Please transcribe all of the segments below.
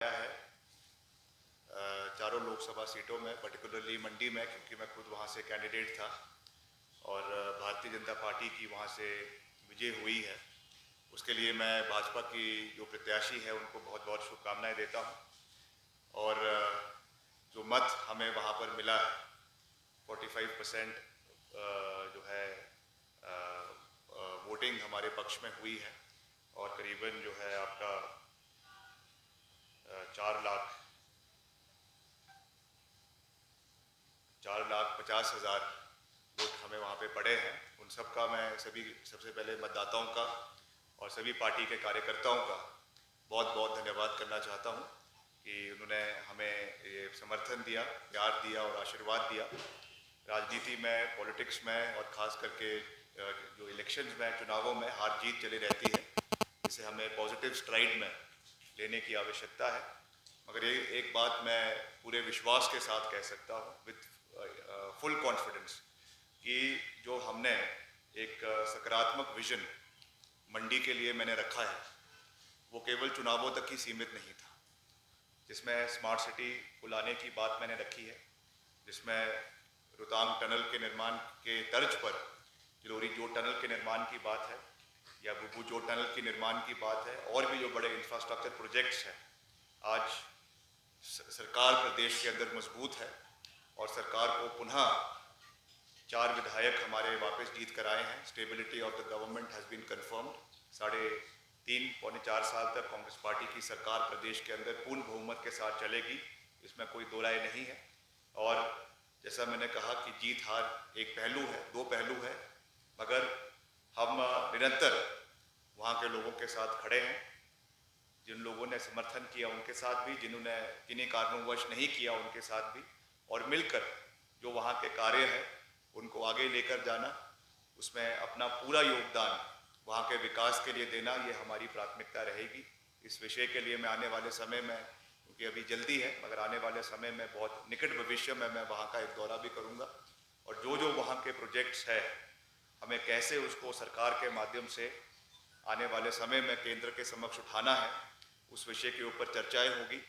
आया है चारों लोकसभा सीटों में, पर्टिकुलरली मंडी में, क्योंकि मैं खुद वहाँ से कैंडिडेट था और भारतीय जनता पार्टी की वहाँ से विजय हुई है। उसके लिए मैं भाजपा की जो प्रत्याशी है उनको बहुत बहुत शुभकामनाएं देता हूँ। और जो मत हमें वहाँ पर मिला है 45% जो है वोटिंग हमारे पक्ष में हुई है और करीबन जो है आपका 4,50,000 वोट हमें वहाँ पे पड़े हैं। उन सब का मैं सबसे पहले मतदाताओं का और सभी पार्टी के कार्यकर्ताओं का बहुत बहुत धन्यवाद करना चाहता हूँ कि उन्होंने हमें ये समर्थन दिया, प्यार दिया और आशीर्वाद दिया। राजनीति में, पॉलिटिक्स में और ख़ास करके जो इलेक्शंस में, चुनावों में हार जीत चली रहती है, इसे हमें पॉजिटिव स्ट्राइड में लेने की आवश्यकता है। मगर ये एक बात मैं पूरे विश्वास के साथ कह सकता हूँ विद फुल कॉन्फिडेंस कि जो हमने एक सकारात्मक विजन मंडी के लिए मैंने रखा है वो केवल चुनावों तक ही सीमित नहीं था, जिसमें स्मार्ट सिटी को लाने की बात मैंने रखी है, जिसमें रोहतांग टनल के निर्माण के तर्ज पर जलोरी जोत टनल के निर्माण की बात है या बुब्बू जोत टनल के निर्माण की बात है और भी जो बड़े इंफ्रास्ट्रक्चर प्रोजेक्ट्स हैं। आज सरकार प्रदेश के अंदर मजबूत है और सरकार को पुनः 4 विधायक हमारे वापस जीत कर आए हैं। Stability of the government has been confirmed. 3.5-4 साल तक कांग्रेस पार्टी की सरकार प्रदेश के अंदर पूर्ण बहुमत के साथ चलेगी, इसमें कोई दो राय नहीं है। और जैसा मैंने कहा कि जीत हार एक पहलू है, दो पहलू है, मगर हम निरंतर वहाँ के लोगों के साथ खड़े हैं। जिन लोगों ने समर्थन किया उनके साथ भी, जिन्होंने किन्हीं कारणवश नहीं किया उनके साथ भी, और मिलकर जो वहाँ के कार्य है उनको आगे लेकर जाना, उसमें अपना पूरा योगदान वहाँ के विकास के लिए देना, ये हमारी प्राथमिकता रहेगी। इस विषय के लिए मैं आने वाले समय में, क्योंकि अभी जल्दी है मगर आने वाले समय में बहुत निकट भविष्य में मैं वहाँ का एक दौरा भी करूँगा और जो वहाँ के प्रोजेक्ट्स है हमें कैसे उसको सरकार के माध्यम से आने वाले समय में केंद्र के समक्ष उठाना है, उस विषय के ऊपर चर्चाएं होगी।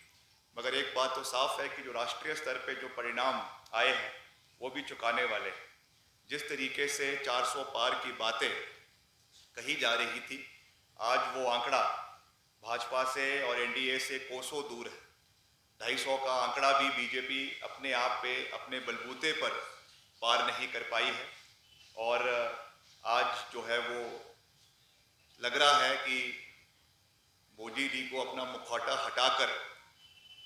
मगर एक बात तो साफ है कि जो राष्ट्रीय स्तर पे जो परिणाम आए हैं वो भी चुकाने वाले हैं। जिस तरीके से 400 पार की बातें कही जा रही थी, आज वो आंकड़ा भाजपा से और एनडीए से कोसों दूर है। 250 का आंकड़ा भी बीजेपी अपने आप पे, अपने बलबूते पर पार नहीं कर पाई है और आज जो है वो लग रहा है कि मोदी जी को अपना मुखौटा हटाकर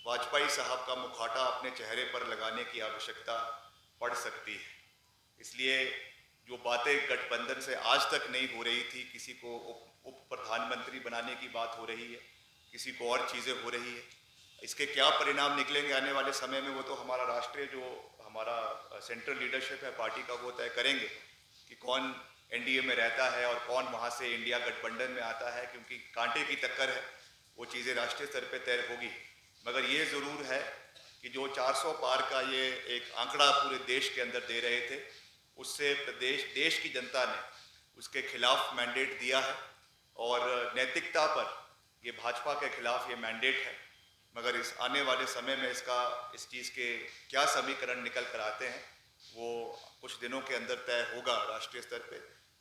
वाजपेयी साहब का मुखौटा अपने चेहरे पर लगाने की आवश्यकता पड़ सकती है। इसलिए जो बातें गठबंधन से आज तक नहीं हो रही थी, किसी को उप प्रधानमंत्री बनाने की बात हो रही है, किसी को और चीज़ें हो रही है, इसके क्या परिणाम निकलेंगे आने वाले समय में वो तो हमारा राष्ट्रीय जो हमारा सेंट्रल लीडरशिप है पार्टी का वो तय करेंगे कि कौन एनडीए में रहता है और कौन वहाँ से इंडिया गठबंधन में आता है, क्योंकि कांटे की टक्कर है, वो चीज़ें राष्ट्रीय स्तर पे तय होगी। मगर ये ज़रूर है कि जो 400 पार का ये एक आंकड़ा पूरे देश के अंदर दे रहे थे, उससे देश की जनता ने उसके खिलाफ मैंडेट दिया है और नैतिकता पर ये भाजपा के खिलाफ ये मैंडेट है। मगर इस आने वाले समय में इस चीज़ के क्या समीकरण निकल कर आते हैं वो कुछ दिनों के अंदर तय होगा राष्ट्रीय स्तर पे।